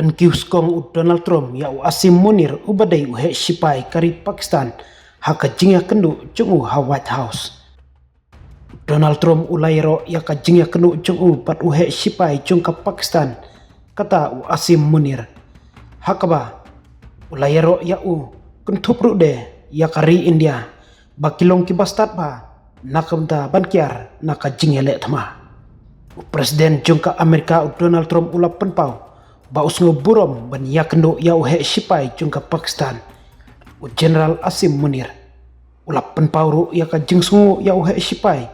Penkius kong Donald Trump ya Asim Munir ubadai uhe sipai kari Pakistan haka jingya kendu cungu ha White House. Donald Trump ulairo ya ka jingya kendu cungu pat uhe sipai cungka Pakistan kata Asim Munir. Hakaba ulairo ya kentup rude ya kari India bakilong kibastat ba nakamta bankiar naka jingya le tama. Presiden jungka Amerika Donald Trump ulap penpau baus ngoburom ban ya kendo ya uhe sipai jungka Pakistan General Asim Munir ulap penpau ya ka jingsungu ya uhe sipai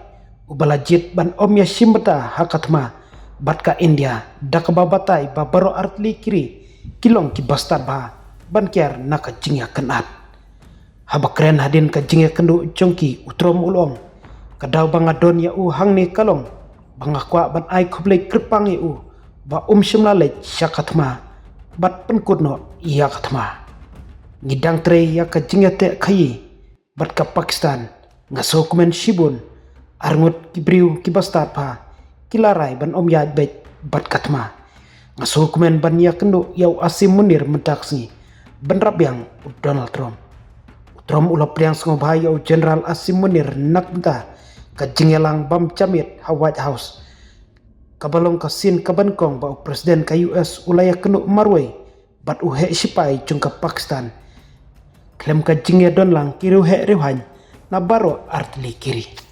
ubalajit ban om ya simbata hakatma batka India dakababatai babaro artli kiri kilong kibastar ba ban kiar naka jingya kenat habakren hadin ka jingya kendo jongki utrom ulong kadau bangadon ya hangni kalong bangakwa ban ai khoblei kripang ba simlalej syakatma bat penkudno iya katma ngidang tre ya ka jingate khayi bat ka Pakistan ngaso kumen sibun arngut kibriu kibastat pa kilarai ban ya bet bat katma ngaso kumen ban ya kendo yau Asim Munir mentaksi ban rabyang Donald Trump ulap priang sngobhai yau General Asim Munir nakbenta ka jingelang bam camit ha White House kabalong kasin kabankong ba presiden ka US ulaya kenu marway bat uhe sipai jungka Pakistan klem ka jingya don lang kiri uhe rewhan na baro artli kiri.